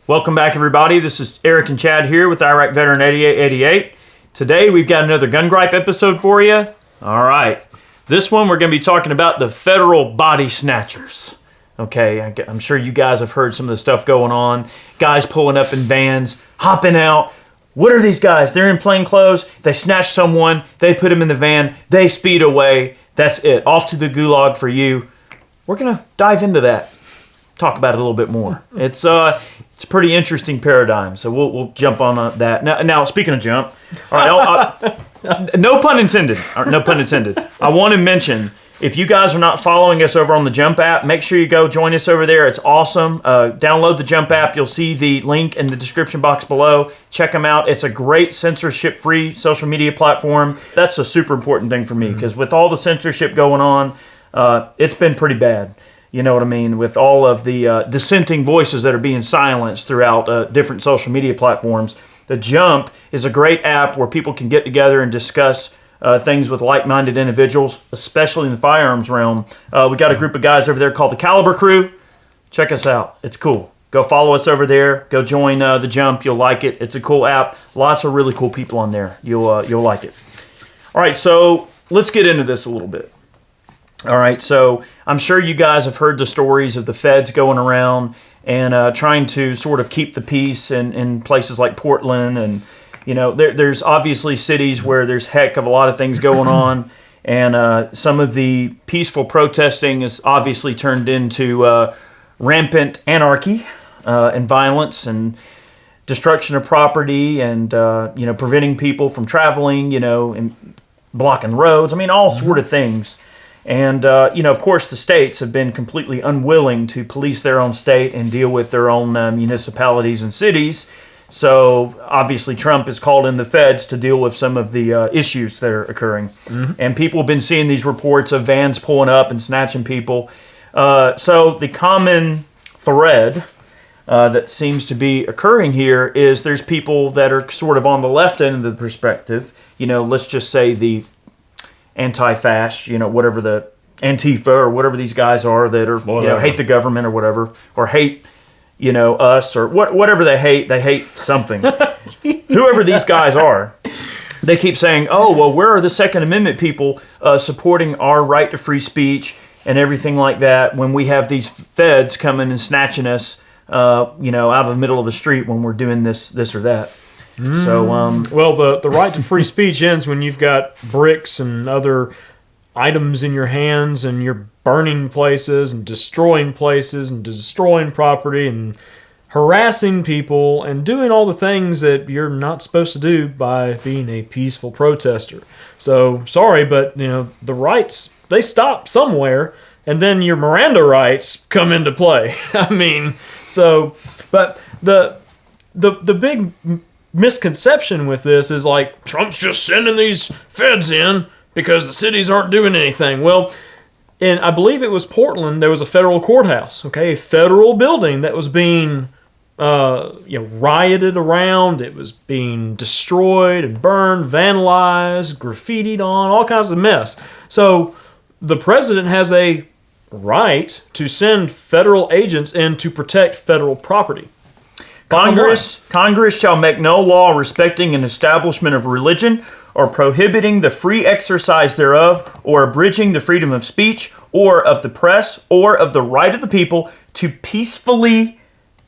Welcome back, everybody. This is Eric and Chad here with Iraq Veteran 8888. Today, we've got another Gun Gripe episode for you. All right. This one, we're going to be talking about the federal body snatchers. Okay, I'm sure you guys have heard some of the stuff going on. Guys pulling up in vans, hopping out. What are these guys? They're in plain clothes. They snatch someone. They put them in the van. They speed away. That's it. Off to the gulag for you. We're going to dive into that. Talk about it a little bit more. It's a pretty interesting paradigm, so we'll jump on that. Now speaking of jump, all right, no pun intended. No pun intended. I want to mention, if you guys are not following us over on the Jump app, make sure you go join us over there. It's awesome. Download the Jump app. You'll see the link in the description box below. Check them out. It's a great censorship-free social media platform. That's a super important thing for me, because with all the censorship going on, it's been pretty bad. You know what I mean? With all of the dissenting voices that are being silenced throughout different social media platforms. The Jump is a great app where people can get together and discuss things with like-minded individuals, especially in the firearms realm. We got a group of guys over there called the Caliber Crew. Check us out. It's cool. Go follow us over there. Go join the Jump. You'll like it. It's a cool app. Lots of really cool people on there. You'll like it. All right, so let's get into this a little bit. All right, so I'm sure you guys have heard the stories of the feds going around and trying to sort of keep the peace in places like Portland. And, you know, there's obviously cities where there's heck of a lot of things going on. And some of the peaceful protesting is obviously turned into rampant anarchy and violence and destruction of property and, preventing people from traveling, and blocking roads. I mean, all sort of things. And, of course, the states have been completely unwilling to police their own state and deal with their own municipalities and cities. So, obviously, Trump has called in the feds to deal with some of the issues that are occurring. Mm-hmm. And people have been seeing these reports of vans pulling up and snatching people. So, the common thread that seems to be occurring here is there's people that are sort of on the left end of the perspective. Let's just say the anti-fasc, whatever the Antifa or whatever these guys are that are, hate the government or whatever, or hate, us or whatever they hate something. Whoever these guys are, they keep saying, oh, well, where are the Second Amendment people supporting our right to free speech and everything like that when we have these feds coming and snatching us, out of the middle of the street when we're doing this or that. So, well, the right to free speech ends when you've got bricks and other items in your hands and you're burning places and destroying property and harassing people and doing all the things that you're not supposed to do by being a peaceful protester. So, sorry, but, the rights, they stop somewhere, and then your Miranda rights come into play. I mean, but the big misconception with this is like Trump's just sending these feds in because the cities aren't doing anything. Well, and I believe it was Portland, there was a federal courthouse, a federal building that was being rioted around. It was being destroyed and burned, vandalized, graffitied on, all kinds of mess. So the president has a right to send federal agents in to protect federal property. Congress shall make no law respecting an establishment of religion or prohibiting the free exercise thereof or abridging the freedom of speech or of the press or of the right of the people to peacefully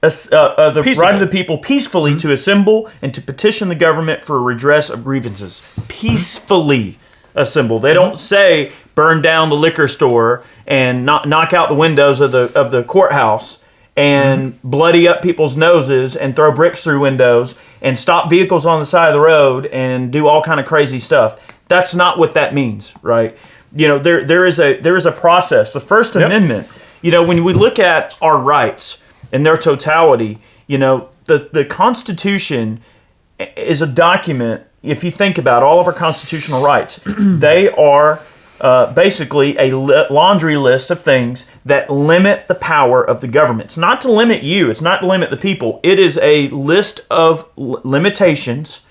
to assemble and to petition the government for a redress of grievances. Peacefully assemble. They don't say burn down the liquor store and knock out the windows of the courthouse and bloody up people's noses and throw bricks through windows and stop vehicles on the side of the road and do all kind of crazy stuff. That's not what that means, right? There is a process. The First Amendment, when we look at our rights in their totality, the Constitution is a document. If you think about all of our constitutional rights, they are basically a laundry list of things that limit the power of the government. It's not to limit you. It's not to limit the people. It is a list of limitations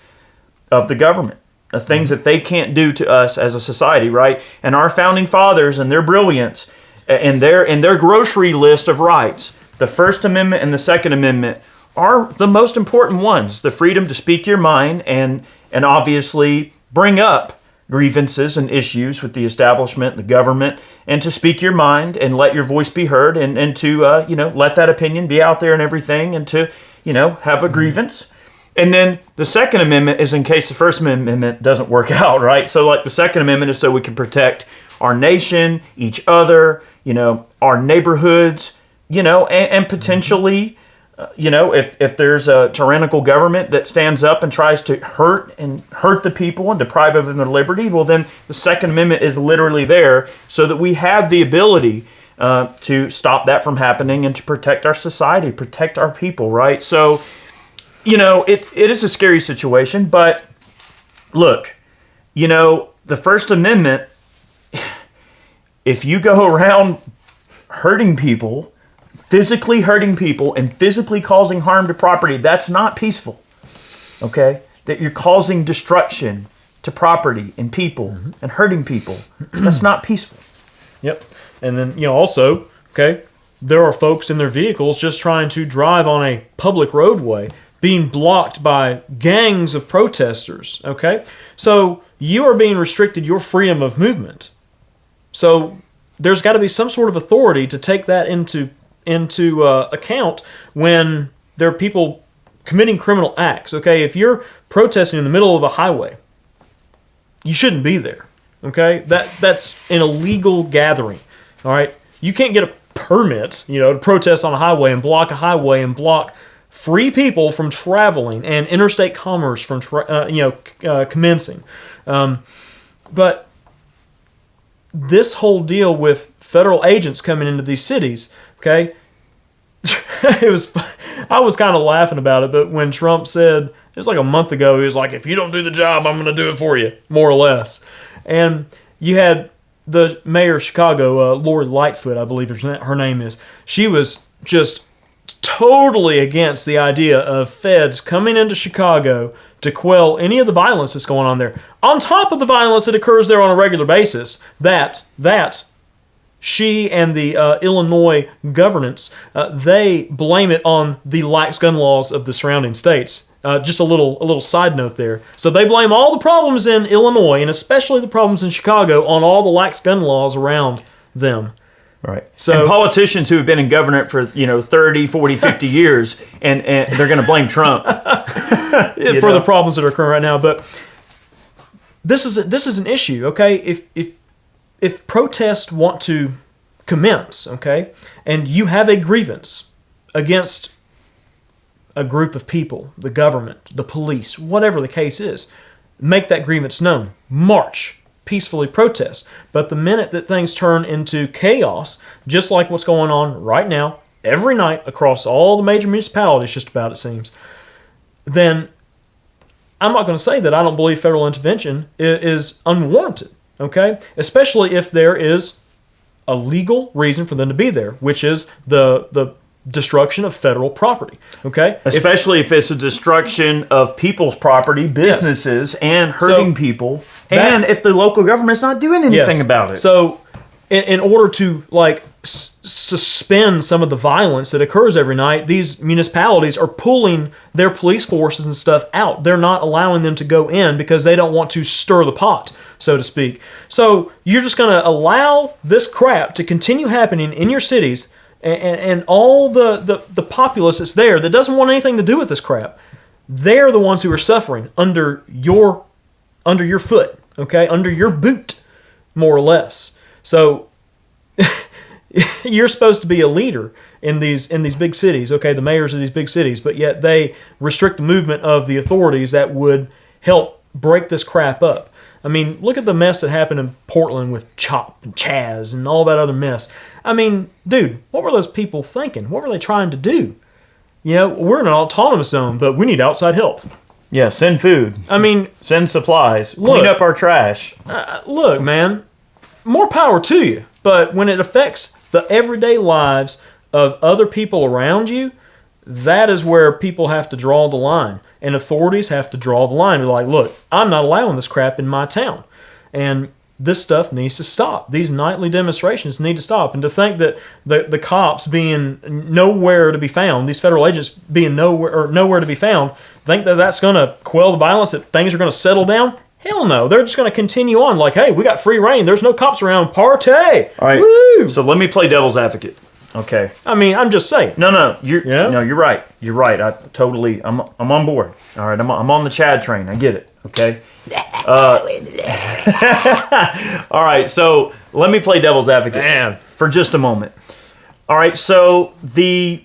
of the government, of things that they can't do to us as a society, right? And our founding fathers and their brilliance and their grocery list of rights, the First Amendment and the Second Amendment are the most important ones. The freedom to speak your mind and obviously bring up grievances and issues with the establishment, the government, and to speak your mind and let your voice be heard and to, let that opinion be out there and everything and to, have a grievance. And then the Second Amendment is in case the First Amendment doesn't work out, right? So like the Second Amendment is so we can protect our nation, each other, our neighborhoods, and potentially, if there's a tyrannical government that stands up and tries to hurt the people and deprive them of their liberty, well then the Second Amendment is literally there so that we have the ability to stop that from happening and to protect our society, protect our people, right? So, it is a scary situation, but look, the First Amendment, if you go around hurting people, physically hurting people and physically causing harm to property, that's not peaceful, okay? That you're causing destruction to property and people and hurting people. That's not peaceful. Yep. And then, also, okay, there are folks in their vehicles just trying to drive on a public roadway being blocked by gangs of protesters, okay? So you are being restricted your freedom of movement. So there's got to be some sort of authority to take that into account when there are people committing criminal acts, okay? If you're protesting in the middle of a highway, you shouldn't be there, okay? That's an illegal gathering, all right? You can't get a permit, to protest on a highway and block free people from traveling and interstate commerce from commencing. But this whole deal with federal agents coming into these cities, okay, I was kind of laughing about it, but when Trump said, it was like a month ago, he was like, if you don't do the job, I'm going to do it for you, more or less. And you had the mayor of Chicago, Lori Lightfoot, I believe her name is. She was just totally against the idea of feds coming into Chicago to quell any of the violence that's going on there. On top of the violence that occurs there on a regular basis, that she and the Illinois governance, they blame it on the lax gun laws of the surrounding states. Just a little side note there. So they blame all the problems in Illinois, and especially the problems in Chicago, on all the lax gun laws around them. Right. So, and politicians who have been in government for 30, 40, 50 years, and they're going to blame Trump for the problems that are occurring right now. But this is an issue, okay? If protests want to commence, okay, and you have a grievance against a group of people, the government, the police, whatever the case is, make that grievance known. March. Peacefully protest. But the minute that things turn into chaos, just like what's going on right now, every night across all the major municipalities, just about it seems, then I'm not going to say that I don't believe federal intervention is unwarranted, okay? Especially if there is a legal reason for them to be there, which is the destruction of federal property, okay? Especially if it's a destruction of people's property, businesses, and hurting people, and if the local government's not doing anything about it. So in order to suspend some of the violence that occurs every night, these municipalities are pulling their police forces and stuff out. They're not allowing them to go in because they don't want to stir the pot, so to speak. So you're just going to allow this crap to continue happening in your cities, and all the populace that's there that doesn't want anything to do with this crap. They're the ones who are suffering under your foot, okay, under your boot, more or less. So you're supposed to be a leader in these big cities, okay, the mayors of these big cities, but yet they restrict the movement of the authorities that would help break this crap up. I mean, look at the mess that happened in Portland with Chop and Chaz and all that other mess. I mean, dude, what were those people thinking? What were they trying to do? We're in an autonomous zone, but we need outside help. Yeah, send food. I mean, send supplies. Clean up our trash. Look, man, more power to you. But when it affects the everyday lives of other people around you, that is where people have to draw the line. And authorities have to draw the line. They're like, look, I'm not allowing this crap in my town. And this stuff needs to stop. These nightly demonstrations need to stop. And to think that the cops being nowhere to be found, these federal agents being nowhere to be found, think that that's going to quell the violence, that things are going to settle down? Hell no. They're just going to continue on like, hey, we got free reign. There's no cops around. Party. All right. Woo! So let me play devil's advocate. Okay. I mean, I'm just saying. No, you're right. You're right. I'm on board. All right, I'm on the Chad train. I get it. Okay. All right. So let me play devil's advocate for just a moment. All right. So the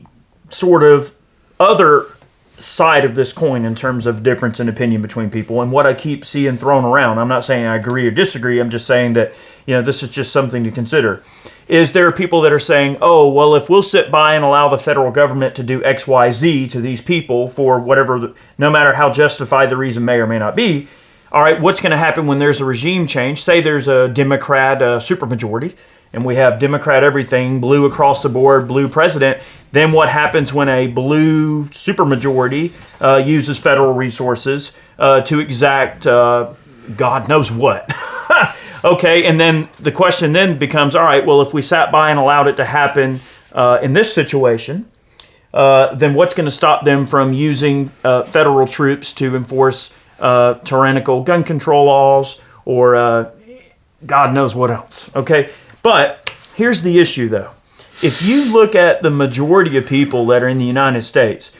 sort of other side of this coin in terms of difference in opinion between people and what I keep seeing thrown around. I'm not saying I agree or disagree. I'm just saying that, this is just something to consider. Is there are people that are saying, oh, well, if we'll sit by and allow the federal government to do X, Y, Z to these people for whatever, no matter how justified the reason may or may not be, all right, what's going to happen when there's a regime change? Say there's a Democrat supermajority, and we have Democrat everything, blue across the board, blue president. Then what happens when a blue supermajority uses federal resources to exact God knows what? Okay, and then the question then becomes, all right, well, if we sat by and allowed it to happen in this situation, then what's going to stop them from using federal troops to enforce tyrannical gun control laws or God knows what else, okay? But here's the issue, though. If you look at the majority of people that are in the United States,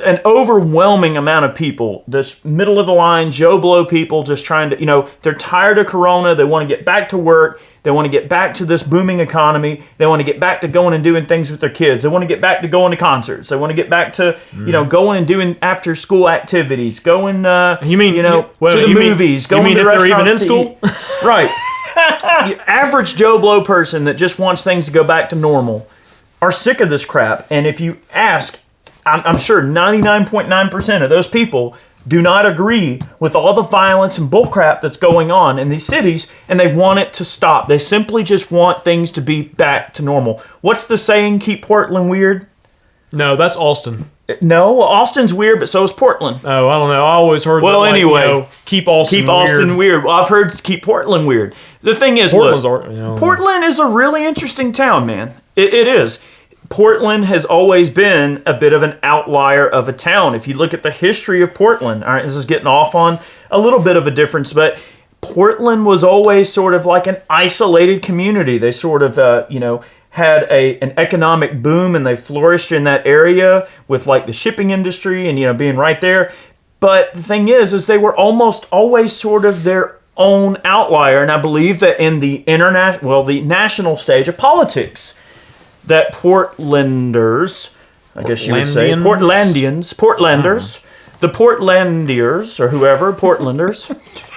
an overwhelming amount of people, this middle of the line, Joe Blow people just trying to, they're tired of Corona. They want to get back to work. They want to get back to this booming economy. They want to get back to going and doing things with their kids. They want to get back to going to concerts. They want to get back to, going and doing after school activities, going, to the movies, going to the if they're even in school? Right. The average Joe Blow person that just wants things to go back to normal are sick of this crap. And if you ask, I'm sure 99.9% of those people do not agree with all the violence and bullcrap that's going on in these cities, and they want it to stop. They simply just want things to be back to normal. What's the saying, keep Portland weird? No, that's Austin. No, well, Austin's weird, but so is Portland. Oh, I don't know. I always heard keep Austin weird. Well, I've heard keep Portland weird. The thing is, Portland is a really interesting town, man. It is. Portland has always been a bit of an outlier of a town. If you look at the history of Portland, all right, this is getting off on a little bit of a difference, but Portland was always sort of like an isolated community. They sort of, had an economic boom, and they flourished in that area with like the shipping industry and, being right there. But the thing is they were almost always sort of their own outlier. And I believe that in the the national stage of politics, that Portlanders, I guess you would say, Portlanders, the Portlandiers, or whoever, Portlanders,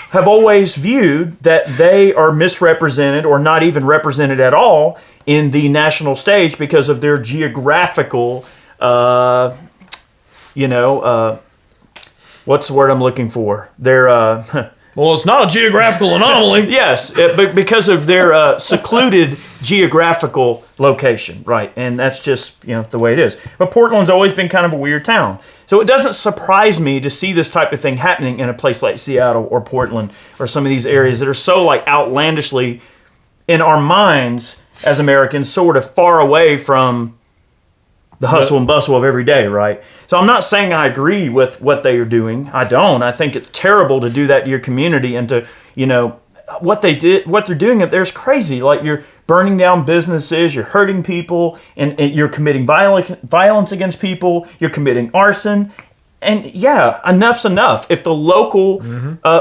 have always viewed that they are misrepresented or not even represented at all in the national stage because of their geographical, what's the word I'm looking for? Their, well, it's not a geographical anomaly. Yes, but because of their secluded geographical location, right? And that's just, the way it is. But Portland's always been kind of a weird town. So it doesn't surprise me to see this type of thing happening in a place like Seattle or Portland or some of these areas that are so like outlandishly in our minds as Americans, sort of far away from the hustle and bustle of every day, right? So I'm not saying I agree with what they are doing. I don't. I think it's terrible to do that to your community and to, what they're doing up there is crazy. Like, you're burning down businesses, you're hurting people, and you're committing violence against people, you're committing arson. And yeah, enough's enough. If the local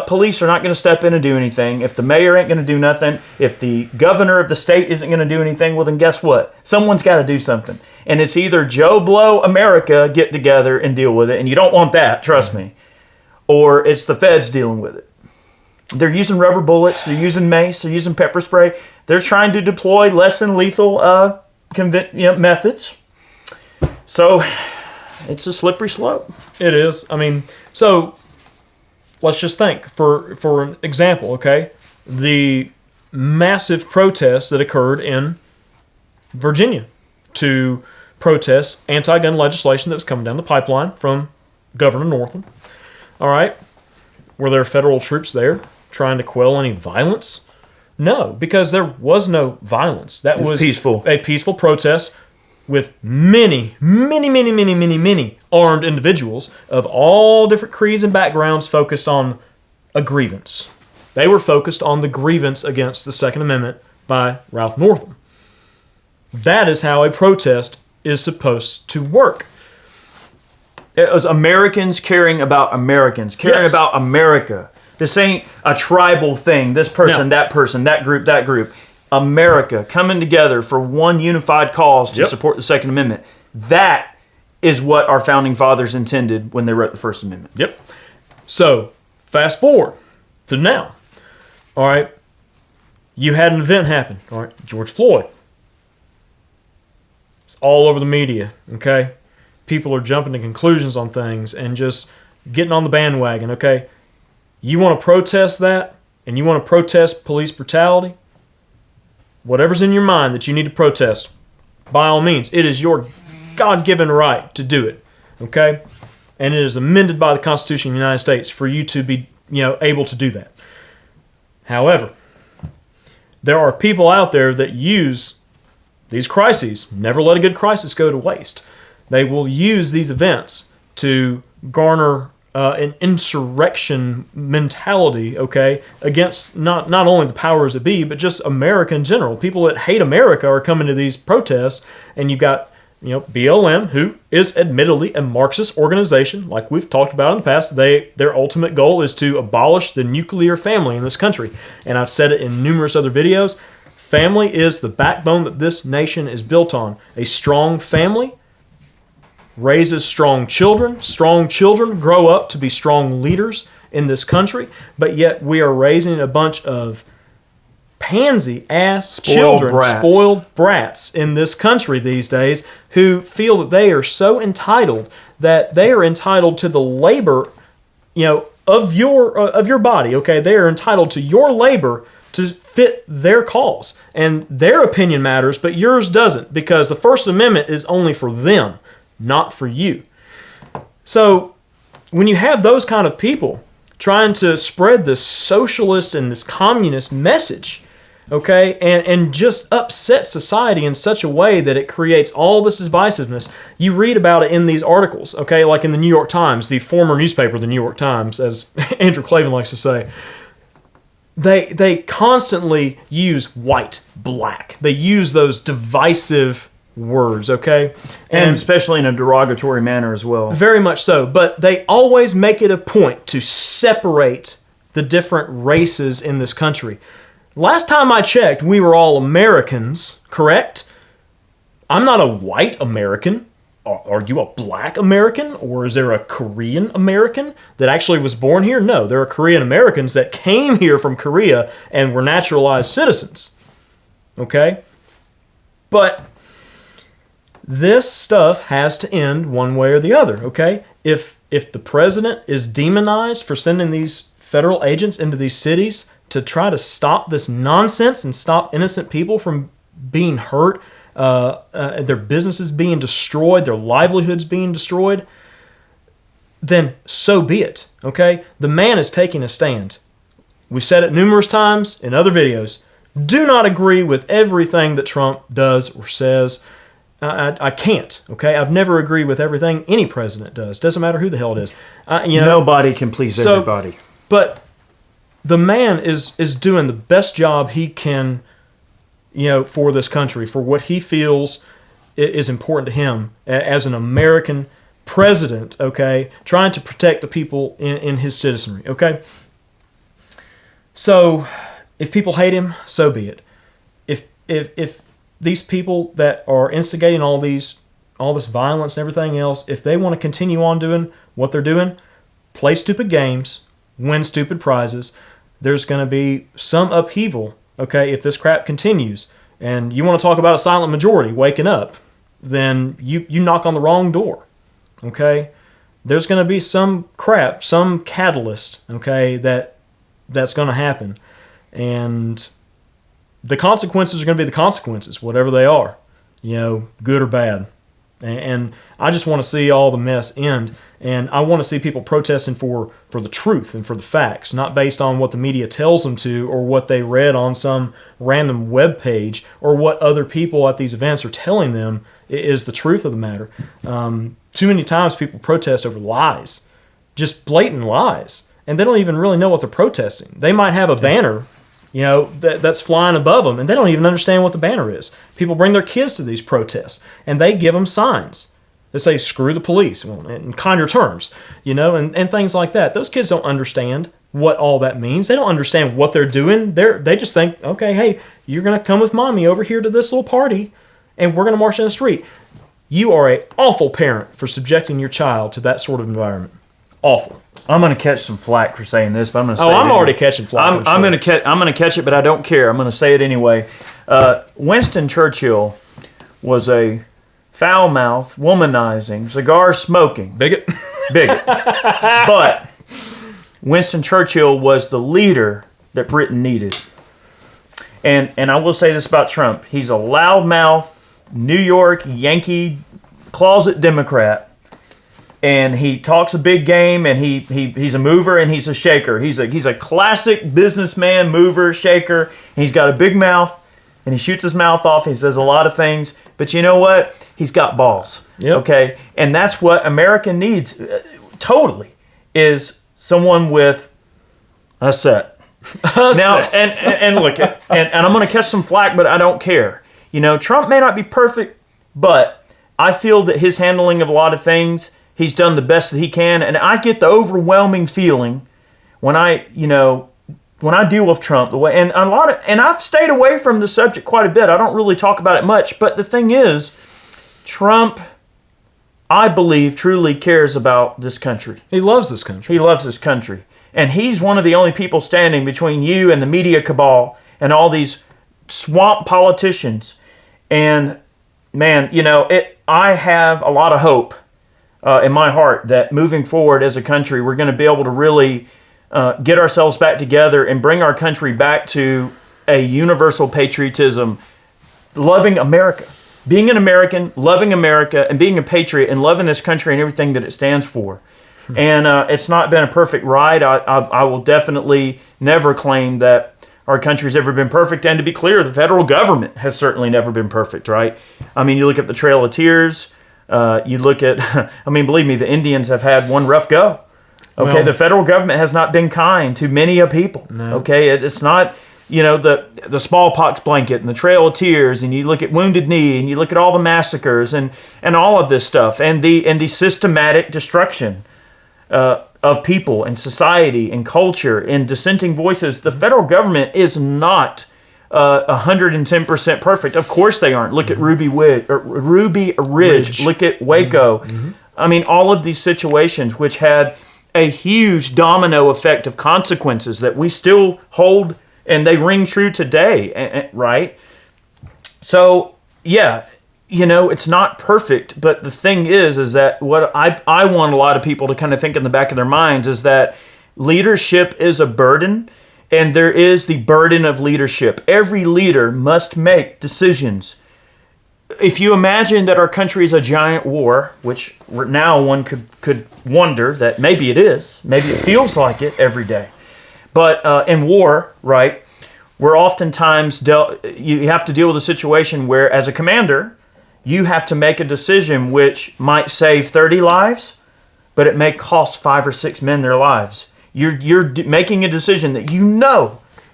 police are not going to step in and do anything, if the mayor ain't going to do nothing, if the governor of the state isn't going to do anything, well then guess what? Someone's got to do something. And it's either Joe Blow America get together and deal with it, and you don't want that, trust me, or it's the feds dealing with it. They're using rubber bullets, they're using mace, they're using pepper spray. They're trying to deploy less than lethal methods. So it's a slippery slope. It is. I mean, so let's just think for an example, okay? The massive protests that occurred in Virginia to protest anti-gun legislation that was coming down the pipeline from Governor Northam. All right? Were there federal troops there trying to quell any violence? No, because there was no violence. That was peaceful. A peaceful protest with many armed individuals of all different creeds and backgrounds focused on a grievance. They were focused on the grievance against the Second Amendment by Ralph Northam. That is how a protest is supposed to work. It was Americans caring about Americans, caring Yes. about America. This ain't a tribal thing. This person, that person, that group. America coming together for one unified cause to support the Second Amendment. That is what our founding fathers intended when they wrote the First Amendment. Yep. So, fast forward to now. All right. You had an event happen. All right. George Floyd. It's all over the media. Okay. People are jumping to conclusions on things and just getting on the bandwagon. Okay. You want to protest that and you want to protest police brutality? Whatever's in your mind that you need to protest, by all means, it is your God-given right to do it. Okay? And it is amended by the Constitution of the United States for you to be, able to do that. However, there are people out there that use these crises. Never let a good crisis go to waste. They will use these events to garner an insurrection mentality, okay, against not only the powers that be, but just America in general. People that hate America are coming to these protests, and you've got, BLM, who is admittedly a Marxist organization, like we've talked about in the past. Their ultimate goal is to abolish the nuclear family in this country, and I've said it in numerous other videos. Family is the backbone that this nation is built on. A strong family raises strong children. Strong children grow up to be strong leaders in this country, but yet we are raising a bunch of pansy-ass children, spoiled brats in this country these days who feel that they are so entitled that they are entitled to the labor, of your body, okay? They are entitled to your labor to fit their cause, and their opinion matters, but yours doesn't, because the First Amendment is only for them, not for you. So when you have those kind of people trying to spread this socialist and this communist message, okay, and just upset society in such a way that it creates all this divisiveness, you read about it in these articles, okay, like in the New York Times, the former newspaper, the New York Times, as Andrew Clavin likes to say. They constantly use white, black. They use those divisive words, okay? And especially in a derogatory manner as well. Very much so. But they always make it a point to separate the different races in this country. Last time I checked, we were all Americans, correct? I'm not a white American. Are you a black American? Or is there a Korean American that actually was born here? No, there are Korean Americans that came here from Korea and were naturalized citizens. Okay? But this stuff has to end one way or the other, okay? If the president is demonized for sending these federal agents into these cities to try to stop this nonsense and stop innocent people from being hurt, their businesses being destroyed, their livelihoods being destroyed, then so be it, okay? The man is taking a stand. We've said it numerous times in other videos. Do not agree with everything that Trump does or says. I can't, okay? I've never agreed with everything any president does. Doesn't matter who the hell it is. Nobody can please everybody. But the man is doing the best job he can, for this country, for what he feels is important to him as an American president, okay? Trying to protect the people in his citizenry, okay? So, if people hate him, so be it. If these people that are instigating all this violence and everything else, if they want to continue on doing what they're doing, play stupid games, win stupid prizes, there's going to be some upheaval, okay, if this crap continues. And you want to talk about a silent majority waking up, then you knock on the wrong door, okay? There's going to be some crap, some catalyst, okay, that's going to happen. And the consequences are going to be the consequences, whatever they are, good or bad. And I just want to see all the mess end. And I want to see people protesting for the truth and for the facts, not based on what the media tells them to or what they read on some random web page or what other people at these events are telling them is the truth of the matter. Too many times people protest over lies, just blatant lies, and they don't even really know what they're protesting. They might have a banner, that's flying above them, and they don't even understand what the banner is. People bring their kids to these protests, and they give them signs. They say, screw the police, in kinder terms, and things like that. Those kids don't understand what all that means. They don't understand what they're doing. They just think, okay, hey, you're going to come with mommy over here to this little party, and we're going to march in the street. You are an awful parent for subjecting your child to that sort of environment. Awful. I'm going to catch some flack for saying this, but I'm going to say I'm already catching flack. I'm going to catch it, but I don't care. I'm going to say it anyway. Winston Churchill was a foul-mouthed, womanizing, cigar-smoking bigot. But Winston Churchill was the leader that Britain needed. And I will say this about Trump. He's a loudmouth, New York Yankee, closet Democrat. And he talks a big game, and he's a mover and he's a shaker. He's a classic businessman, mover, shaker. He's got a big mouth, and he shoots his mouth off. He says a lot of things, but you know what? He's got balls. Yep. Okay, and that's what America needs. Totally, is someone with a set. Now, and look, and I'm going to catch some flack, but I don't care. Trump may not be perfect, but I feel that his handling of a lot of things, he's done the best that he can, and I get the overwhelming feeling when I deal with Trump the way, and I've stayed away from the subject quite a bit. I don't really talk about it much, but the thing is, Trump, I believe, truly cares about this country. He loves this country. He loves this country, and he's one of the only people standing between you and the media cabal and all these swamp politicians. And man, I have a lot of hope in my heart that moving forward as a country, we're going to be able to really get ourselves back together and bring our country back to a universal patriotism, loving America, being an American, loving America, and being a patriot and loving this country and everything that it stands for. And it's not been a perfect ride. I will definitely never claim that our country's ever been perfect. And to be clear, the federal government has certainly never been perfect, right? I mean, you look at the Trail of Tears. You look at, believe me, the Indians have had one rough go. Okay, well, the federal government has not been kind to many a people. No. Okay, it's not, the smallpox blanket and the Trail of Tears, and you look at Wounded Knee, and you look at all the massacres and all of this stuff, and the systematic destruction of people and society and culture and dissenting voices. The federal government is not 110% perfect. Of course they aren't. Look at Ruby Ridge. Look at Waco. Mm-hmm. All of these situations which had a huge domino effect of consequences that we still hold, and they ring true today, right? So, yeah, it's not perfect, but the thing is that what I want a lot of people to kind of think in the back of their minds is that leadership is a burden, and there is the burden of leadership. Every leader must make decisions. If you imagine that our country is a giant war, which now one could wonder that maybe it is, maybe it feels like it every day. But in war, right, we're oftentimes you have to deal with a situation where, as a commander, you have to make a decision which might save 30 lives, but it may cost 5 or 6 men their lives. You're making a decision that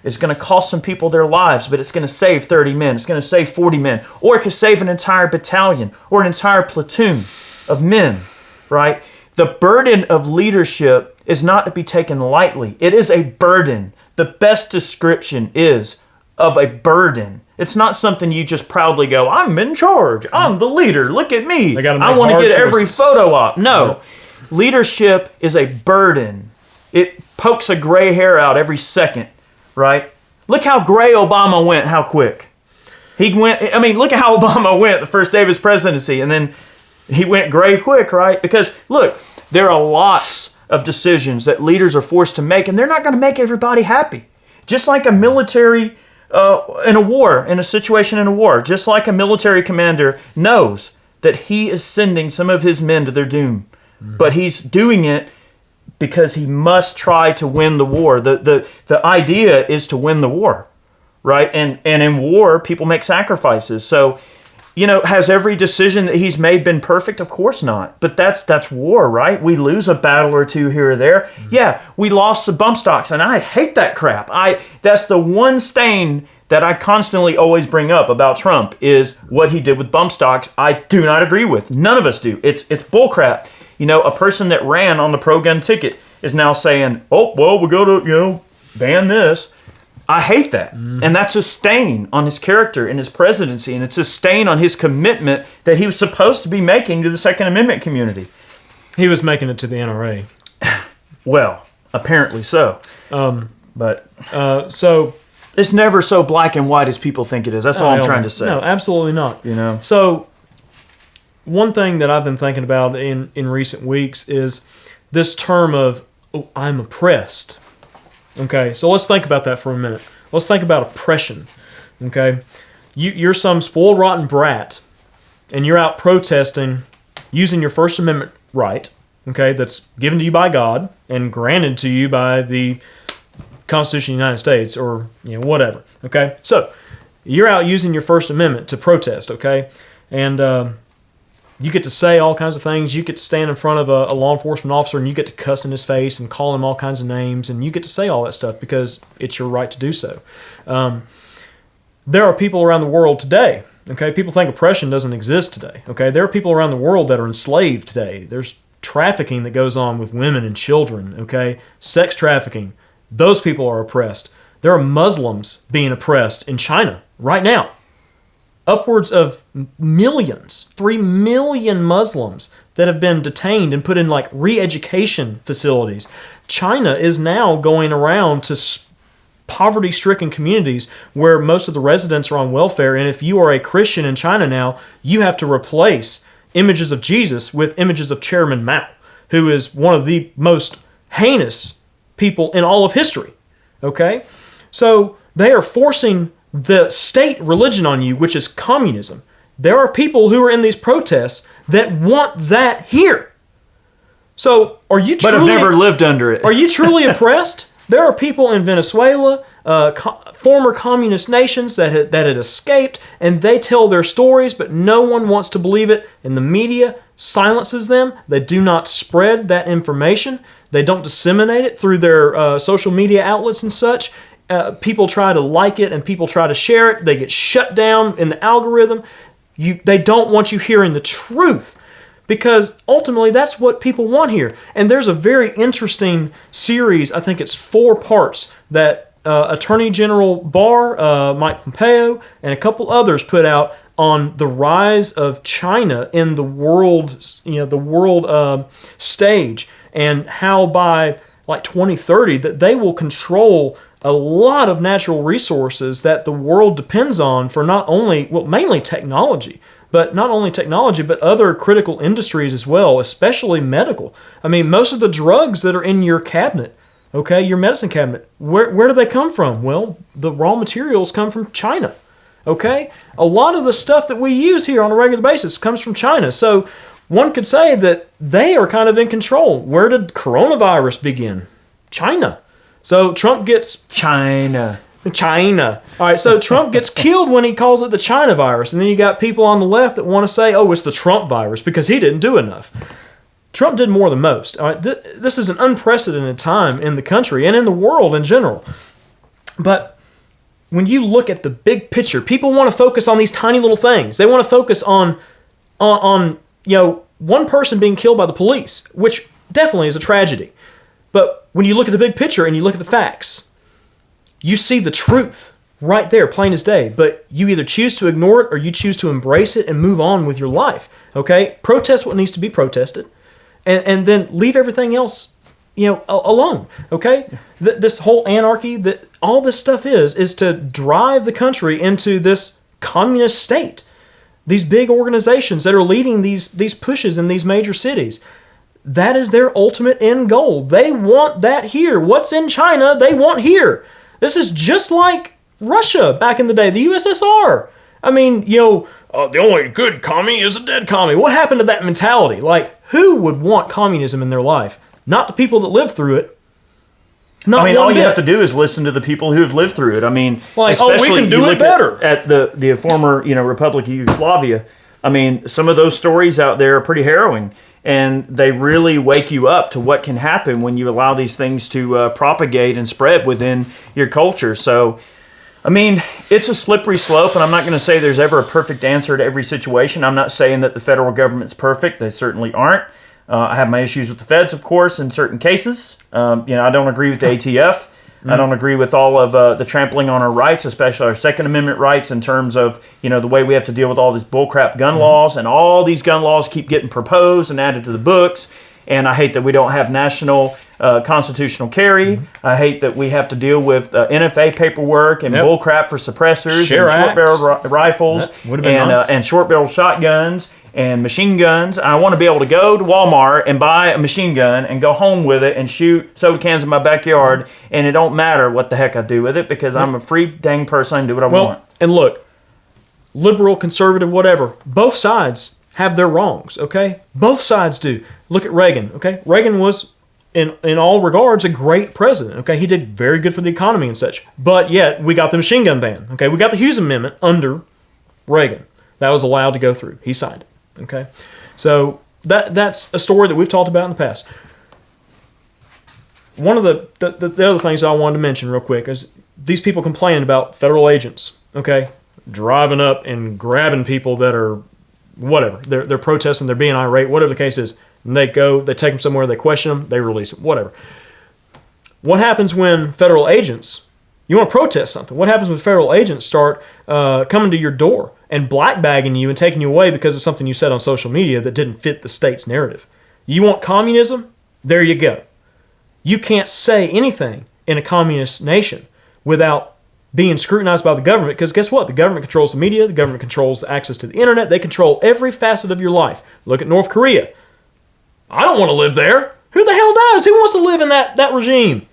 is going to cost some people their lives, but it's going to save 30 men. It's going to save 40 men. Or it could save an entire battalion or an entire platoon of men, right? The burden of leadership is not to be taken lightly. It is a burden. The best description is of a burden. It's not something you just proudly go, I'm in charge. I'm the leader. Look at me. I want to get every photo op. No. Leadership is a burden. It pokes a gray hair out every second, right? Look how gray Obama went, how quick. Look at how Obama went the first day of his presidency, and then he went gray quick, right? Because, look, there are lots of decisions that leaders are forced to make, and they're not going to make everybody happy. Just like a military in a situation in a war, just like a military commander knows that he is sending some of his men to their doom. But he's doing it because he must try to win the war. The idea is to win the war, right? And in war, people make sacrifices. So, has every decision that he's made been perfect? Of course not. But that's war, right? We lose a battle or two here or there. Yeah, we lost the bump stocks, and I hate that crap. That's the one stain that I constantly always bring up about Trump is what he did with bump stocks. I do not agree with. None of us do. It's bullcrap. A person that ran on the pro-gun ticket is now saying, oh, well, we got to, ban this. I hate that. And that's a stain on his character and his presidency, and it's a stain on his commitment that he was supposed to be making to the Second Amendment community. He was making it to the NRA. Well, apparently so. So it's never so black and white as people think it is. That's all I'm trying to say. No, absolutely not. So one thing that I've been thinking about in recent weeks is this term of, I'm oppressed. Okay, so let's think about that for a minute. Let's think about oppression. Okay, you're some spoiled, rotten brat, and you're out protesting using your First Amendment right, okay, that's given to you by God and granted to you by the Constitution of the United States or whatever. Okay, so you're out using your First Amendment to protest, okay, and you get to say all kinds of things. You get to stand in front of a law enforcement officer and you get to cuss in his face and call him all kinds of names, and you get to say all that stuff because it's your right to do so. There are people around the world today, okay? People think oppression doesn't exist today, okay? There are people around the world that are enslaved today. There's trafficking that goes on with women and children, okay? Sex trafficking. Those people are oppressed. There are Muslims being oppressed in China right now. Upwards of millions, 3 million Muslims that have been detained and put in re-education facilities. China is now going around to poverty-stricken communities where most of the residents are on welfare, and if you are a Christian in China now, you have to replace images of Jesus with images of Chairman Mao, who is one of the most heinous people in all of history. Okay? So they are forcing the state religion on you, which is communism. There are people who are in these protests that want that here. So, are you truly... But have never lived under it. Are you truly oppressed? There are people in Venezuela, former communist nations that had escaped, and they tell their stories, but no one wants to believe it, and the media silences them. They do not spread that information. They don't disseminate it through their social media outlets and such. People try to like it and people try to share it. They get shut down in the algorithm. They don't want you hearing the truth because ultimately that's what people want here. And there's a very interesting series, I think it's 4 parts, that Attorney General Barr, Mike Pompeo, and a couple others put out on the rise of China in the world, stage, and how by 2030 that they will control a lot of natural resources that the world depends on for mainly technology, but not only technology, but other critical industries as well, especially medical. I mean, most of the drugs that are in your cabinet, okay, your medicine cabinet, where do they come from? Well, the raw materials come from China, okay? A lot of the stuff that we use here on a regular basis comes from China. So one could say that they are kind of in control. Where did coronavirus begin? China. So Trump gets... China. All right, so Trump gets killed when he calls it the China virus. And then you got people on the left that want to say, oh, it's the Trump virus because he didn't do enough. Trump did more than most. All right, this is an unprecedented time in the country and in the world in general. But when you look at the big picture, people want to focus on these tiny little things. They want to focus on one person being killed by the police, which definitely is a tragedy. But when you look at the big picture and you look at the facts, you see the truth right there, plain as day. But you either choose to ignore it or you choose to embrace it and move on with your life. Okay? Protest what needs to be protested, and then leave everything else, alone. Okay? This whole anarchy, that all this stuff is to drive the country into this communist state. These big organizations that are leading these pushes in these major cities. That is their ultimate end goal. They want that here. What's in China, they want here. This is just like Russia back in the day, the USSR. I mean, the only good commie is a dead commie. What happened to that mentality? Like, who would want communism in their life? Not the people that live through it. All you have to do is listen to the people who have lived through it. I mean, like, we can do it better. At the former, Republic of Yugoslavia. I mean, some of those stories out there are pretty harrowing, and they really wake you up to what can happen when you allow these things to propagate and spread within your culture. So, I mean, it's a slippery slope, and I'm not going to say there's ever a perfect answer to every situation. I'm not saying that the federal government's perfect. They certainly aren't. I have my issues with the feds, of course, in certain cases. I don't agree with the ATF. I don't agree with all of the trampling on our rights, especially our Second Amendment rights, in terms of the way we have to deal with all these bullcrap gun laws, and all these gun laws keep getting proposed and added to the books. And I hate that we don't have national constitutional carry. I hate that we have to deal with NFA paperwork and bullcrap for suppressors and short-barreled rifles and short-barreled shotguns and machine guns. I want to be able to go to Walmart and buy a machine gun and go home with it and shoot soda cans in my backyard, and it don't matter what the heck I do with it because I'm a free dang person. I can do what I want. And look, liberal, conservative, whatever, both sides have their wrongs, okay? Both sides do. Look at Reagan, okay? Reagan was, in all regards, a great president, okay? He did very good for the economy and such. But yet, we got the machine gun ban, okay? We got the Hughes Amendment under Reagan. That was allowed to go through. He signed it. Okay, so that's a story that we've talked about in the past. One of the other things I wanted to mention real quick is these people complain about federal agents, okay, driving up and grabbing people that are whatever. They're protesting, they're being irate, whatever the case is. And they take them somewhere, they question them, they release them, whatever. What happens when federal agents, you want to protest something, what happens when federal agents start coming to your door and blackbagging you and taking you away because of something you said on social media that didn't fit the state's narrative? You want communism? There you go. You can't say anything in a communist nation without being scrutinized by the government, because guess what? The government controls the media, the government controls access to the internet, they control every facet of your life. Look at North Korea. I don't want to live there. Who the hell does? Who wants to live in that regime?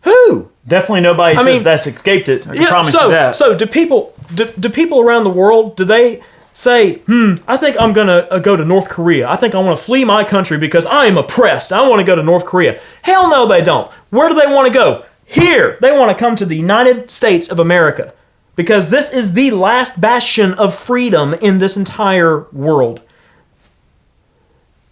Who? Definitely nobody that's escaped it. I can promise you that. So do people around the world, do they say, I think I'm going to go to North Korea. I think I want to flee my country because I am oppressed. I want to go to North Korea. Hell no, they don't. Where do they want to go? Here. They want to come to the United States of America because this is the last bastion of freedom in this entire world.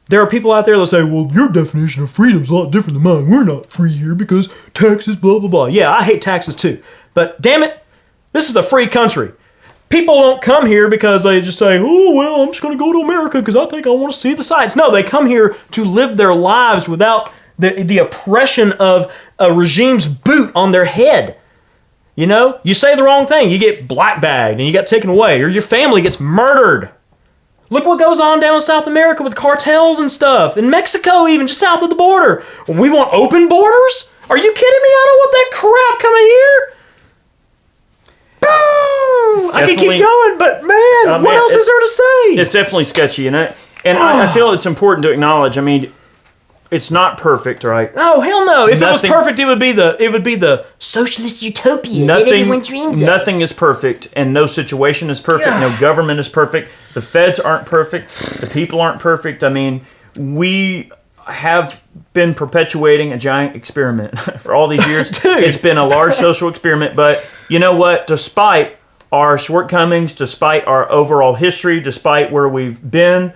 There are people out there that say, well, your definition of freedom is a lot different than mine. We're not free here because taxes, blah, blah, blah. Yeah, I hate taxes too. But damn it, this is a free country. People don't come here because they just say, oh, well, I'm just going to go to America because I think I want to see the sights. No, they come here to live their lives without the oppression of a regime's boot on their head. You say the wrong thing, you get blackbagged and you get taken away, or your family gets murdered. Look what goes on down in South America with cartels and stuff. In Mexico even, just south of the border. We want open borders? Are you kidding me? I don't want that crap coming here. I can keep going, but man, what else is there to say? It's definitely sketchy, and I feel it's important to acknowledge. I mean, it's not perfect, right? Oh hell no! If it was perfect, it would be the socialist utopia that everyone dreams of. Nothing is perfect, and no situation is perfect. No government is perfect. The feds aren't perfect. The people aren't perfect. I mean, we have been perpetuating a giant experiment for all these years. Dude. It's been a large social experiment, but you know what? Despite our shortcomings, despite our overall history, despite where we've been,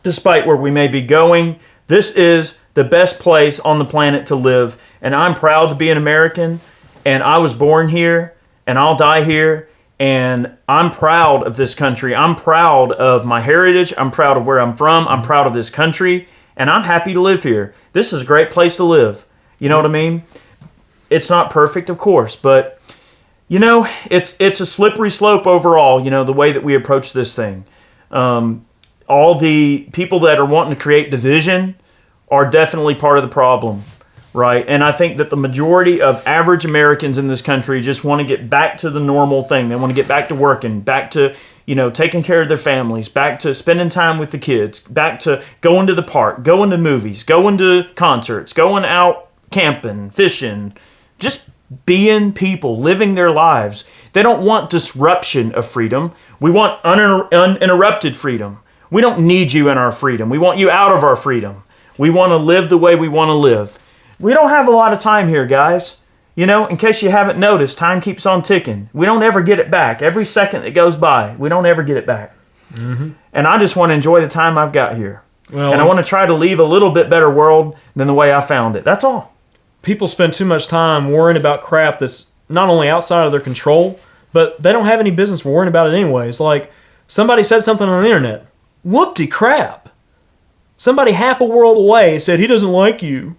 despite where we may be going, this is the best place on the planet to live. And I'm proud to be an American, and I was born here, and I'll die here, and I'm proud of this country. I'm proud of my heritage. I'm proud of where I'm from. I'm proud of this country, and I'm happy to live here. This is a great place to live. You know what I mean? It's not perfect, of course, but it's a slippery slope overall, the way that we approach this thing. All the people that are wanting to create division are definitely part of the problem, right? And I think that the majority of average Americans in this country just want to get back to the normal thing. They want to get back to working, back to, taking care of their families, back to spending time with the kids, back to going to the park, going to movies, going to concerts, going out camping, fishing, just being people, living their lives. They don't want disruption of freedom. We want uninterrupted freedom. We don't need you in our freedom. We want you out of our freedom. We want to live the way we want to live. We don't have a lot of time here, guys. You know, in case you haven't noticed, time keeps on ticking. We don't ever get it back. Every second that goes by, we don't ever get it back. Mm-hmm. And I just want to enjoy the time I've got here. Well, and I want to try to leave a little bit better world than the way I found it. That's all. People spend too much time worrying about crap that's not only outside of their control, but they don't have any business worrying about it anyways. Like, somebody said something on the internet. Whoop-de crap. Somebody half a world away said he doesn't like you.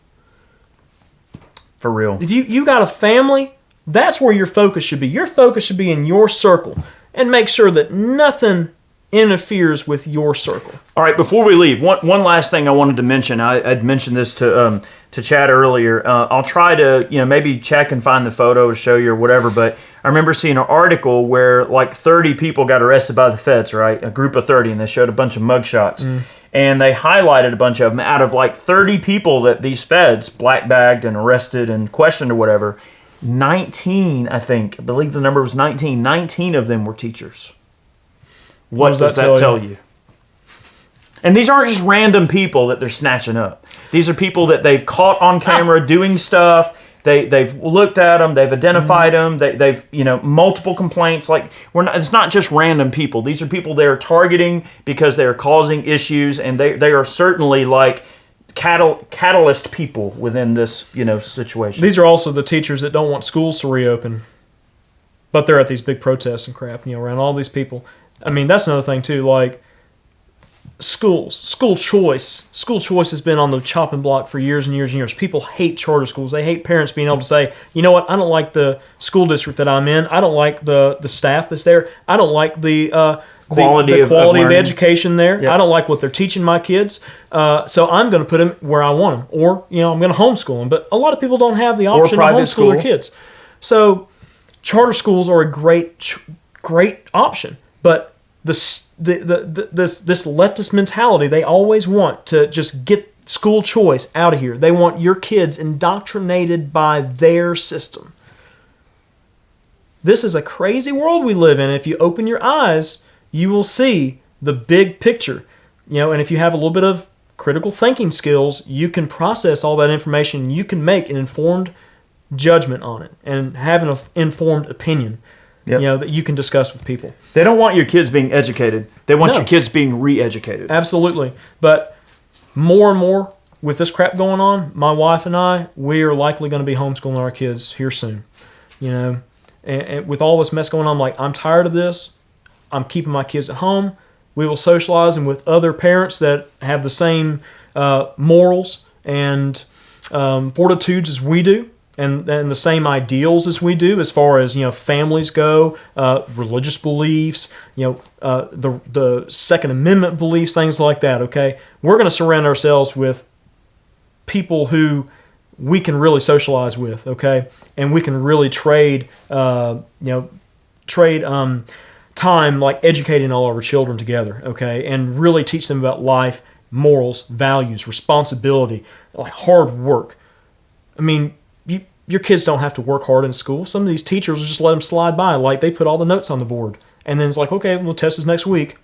For real. If you got a family, that's where your focus should be. Your focus should be in your circle. And make sure that nothing interferes with your circle. All right, before we leave, one last thing I wanted to mention. I'd mentioned this to Chad earlier. I'll try to, maybe Chad can find the photo to show you or whatever, but I remember seeing an article where like 30 people got arrested by the feds, right? A group of 30, and they showed a bunch of mugshots. Mm. And they highlighted a bunch of them. Out of like 30 people that these feds black-bagged and arrested and questioned or whatever, 19, I believe the number was 19. 19 of them were teachers. What does that tell you? And these aren't just random people that they're snatching up. These are people that they've caught on camera doing stuff. They've looked at them. They've identified them. They've multiple complaints. Like it's not just random people. These are people they are targeting because they are causing issues, and they are certainly like catalyst people within this situation. These are also the teachers that don't want schools to reopen, but they're at these big protests and crap. Around all these people. I mean, that's another thing too. Like school choice has been on the chopping block for years and years and years. People hate charter schools. They hate parents being able to say, you know what, I don't like the school district that I'm in. I don't like the staff that's there. I don't like the quality of the education there. Yep. I don't like what they're teaching my kids. So I'm going to put them where I want them, or I'm going to homeschool them. But a lot of people don't have the option to homeschool their kids. So charter schools are a great option. But this leftist mentality, they always want to just get school choice out of here. They want your kids indoctrinated by their system. This is a crazy world we live in. If you open your eyes, you will see the big picture. And if you have a little bit of critical thinking skills, you can process all that information. You can make an informed judgment on it and have an informed opinion. Yep. That you can discuss with people. They don't want your kids being educated. They want your kids being re-educated. Absolutely. But more and more with this crap going on, my wife and I, we are likely going to be homeschooling our kids here soon. And with all this mess going on, I'm tired of this. I'm keeping my kids at home. We will socialize them with other parents that have the same morals and fortitudes as we do. And the same ideals as we do, as far as families go, religious beliefs, the Second Amendment beliefs, things like that. Okay, we're going to surround ourselves with people who we can really socialize with. Okay, and we can really trade time like educating all of our children together. Okay, and really teach them about life, morals, values, responsibility, like hard work. I mean. Your kids don't have to work hard in school. Some of these teachers will just let them slide by. Like, they put all the notes on the board. And then it's like, okay, we'll test this next week.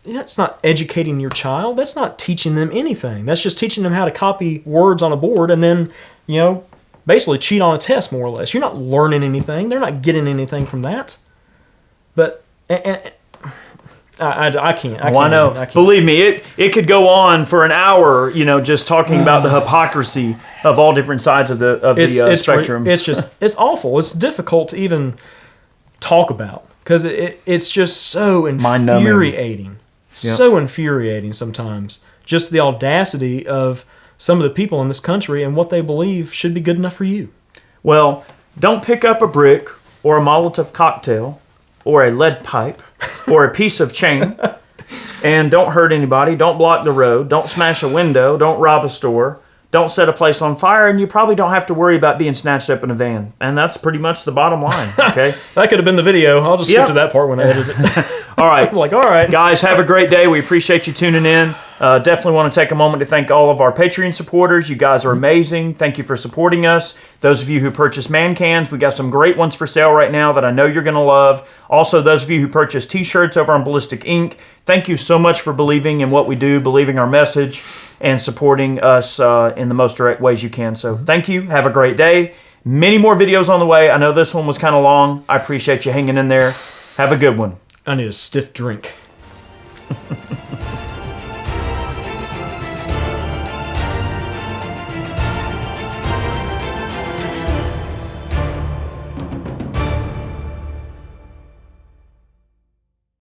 That's not educating your child. That's not teaching them anything. That's just teaching them how to copy words on a board and then, basically cheat on a test, more or less. You're not learning anything. They're not getting anything from that. But I can't. I know. Believe me, it could go on for an hour, just talking about the hypocrisy of all different sides of the spectrum. It's awful. It's difficult to even talk about because it's just so infuriating. Yep. So infuriating sometimes. Just the audacity of some of the people in this country and what they believe should be good enough for you. Well, don't pick up a brick or a Molotov cocktail or a lead pipe or a piece of chain and don't hurt anybody. Don't block the road. Don't smash a window. Don't rob a store. Don't set a place on fire, and you probably don't have to worry about being snatched up in a van. And that's pretty much the bottom line, okay? That could have been the video. I'll just skip to that part when I edit it. All right. I'm like, all right. Guys, have a great day. We appreciate you tuning in. Definitely want to take a moment to thank all of our Patreon supporters. You guys are amazing. Thank you for supporting us. Those of you who purchase man cans, we got some great ones for sale right now that I know you're going to love. Also, those of you who purchase t-shirts over on Ballistic Ink, thank you so much for believing in what we do, believing our message, and supporting us in the most direct ways you can. So thank you. Have a great day. Many more videos on the way. I know this one was kind of long. I appreciate you hanging in there. Have a good one. I need a stiff drink.